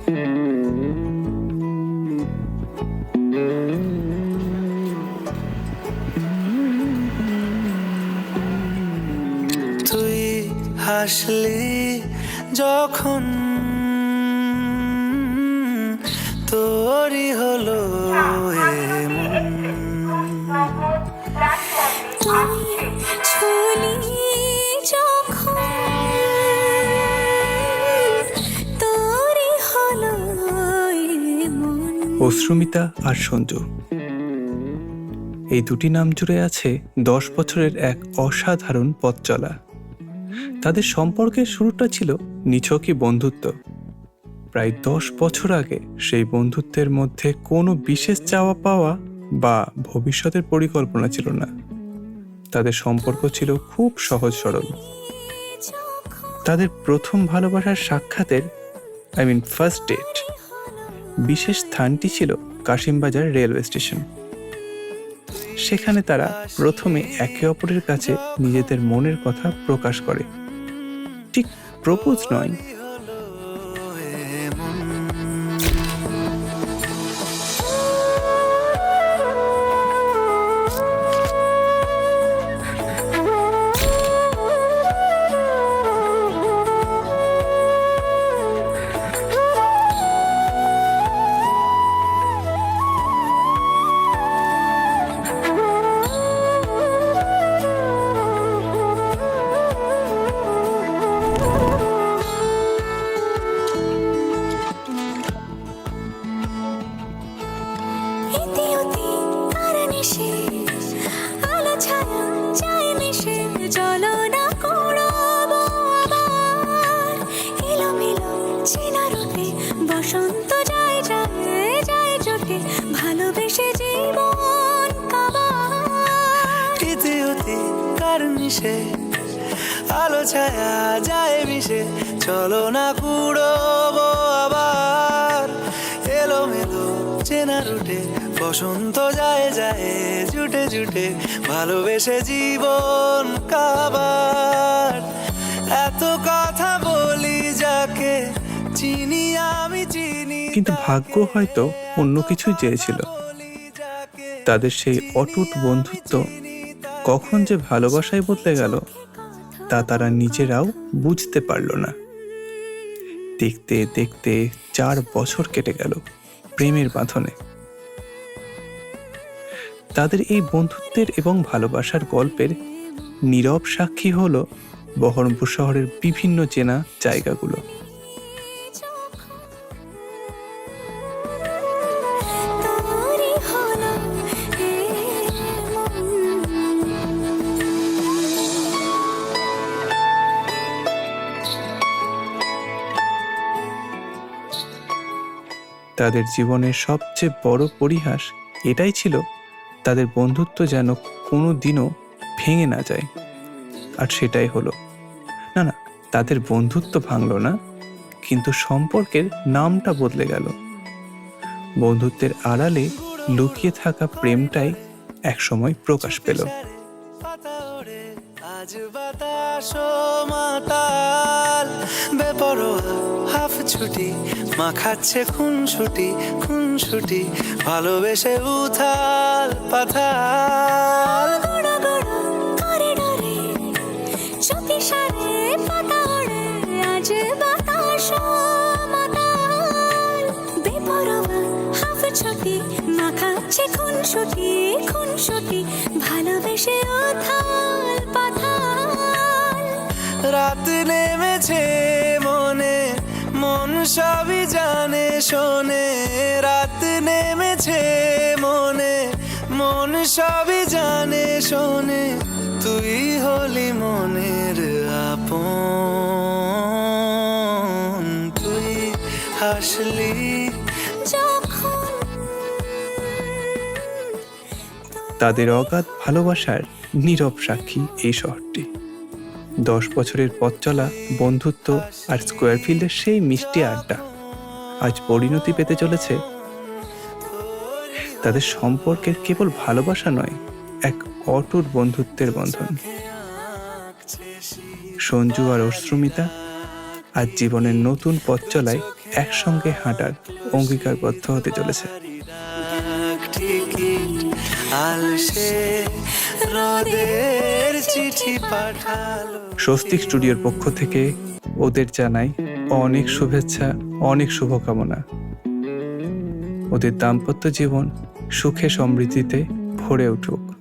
তুই হাসলি যখন তোরই হলো এমন, অশ্রুমিতা আর সঞ্জু, এই দুটি নাম জুড়ে আছে 10 বছরের এক অসাধারণ পথ চলা। তাদের সম্পর্কের শুরুটা ছিল নিছকই বন্ধুত্ব। প্রায় 10 বছর আগে সেই বন্ধুত্বের মধ্যে কোনো বিশেষ চাওয়া পাওয়া বা ভবিষ্যতের পরিকল্পনা ছিল না। তাদের সম্পর্ক ছিল খুব সহজ সরল। তাদের প্রথম ভালোবাসার সাক্ষাতের ফার্স্ট ডেট বিশেষ স্থানটি ছিল কাশিমবাজার রেলওয়ে স্টেশন। সেখানে তারা প্রথমে একে অপরের কাছে নিজেদের মনের কথা প্রকাশ করে। ঠিক প্রপোজ নয়, বসন্ত যায় যায় যায় জোটে ভালোবেসে জীবন কাবার। ইতিউতি কার নিশে আলো ছায়া যায় মিশে, চলো না কুড়োবো আবার এলোমেলো চেনা রুটে, বসন্ত যায় যায় জুটে জুটে ভালোবেসে জীবন কাবার। এত কথা বলি যাকে চিনি আমি চিনি, কিন্তু ভাগ্য হয়তো অন্য কিছুই চেয়েছিল। তাদের সেই অটুট বন্ধুত্ব কখন যে ভালোবাসায় বদলে গেল তা তারা নিজেরাও বুঝতে পারল না। দেখতে দেখতে 4 বছর কেটে গেল প্রেমের বাঁধনে। তাদের এই বন্ধুত্বের এবং ভালোবাসার গল্পের নীরব সাক্ষী হলো বহরমপুর শহরের বিভিন্ন চেনা জায়গাগুলো। তাদের জীবনের সবচেয়ে বড় পরিহাস এটাই ছিল, তাদের বন্ধুত্ব যেন কোনো দিনও ভেঙে না যায়। আর সেটাই হলো। না, তাদের বন্ধুত্ব ভাঙল না, কিন্তু সম্পর্কের নামটা বদলে গেল। বন্ধুত্বের আড়ালে লুকিয়ে থাকা প্রেমটাই একসময় প্রকাশ পেল। আজ বাতাস মাতাল বেপরোয়া হাফ ছুটি মাখাচ্ছে খুনসুটি খুনসুটি, ভালোবেসে উথাল পাথাল। আজ বাতাস মাতাল বেপরোয়া হাফ ছুটি মাখাচ্ছে খুনসুটি খুনসুটি, ভালোবেসে উথাল পাথাল। রাত নেমেছে মনে মন সবই জানে শোনে, রাত নেমেছে মনে মন সবই জানে শোনে, তুই হলি মনের আপন। তুই হাসলি যখন তাদের অগাধ ভালোবাসার নীরব সাক্ষী এই শহরটি। 10 বছরের পথ চলা বন্ধুত্ব আর স্কোয়ার ফিল্ডের সেই মিষ্টি আড্ডা আজ পরিণতি পেতে চলেছে। তাদের সম্পর্কের কেবল ভালোবাসা নয়, এক অটুট বন্ধুত্বের বন্ধন। সঞ্জু আর অশ্রুমিতা আজ জীবনের নতুন পথ চলায় একসঙ্গে হাঁটার অঙ্গীকারবদ্ধ হতে চলেছে। টিকিট আলসে রোদের চিঠি পাঠালো। স্বস্তিক স্টুডিওর পক্ষ থেকে ওদের জানাই অনেক শুভেচ্ছা, অনেক শুভকামনা। ওদের দাম্পত্য জীবন সুখে সমৃদ্ধিতে ভরে উঠুক।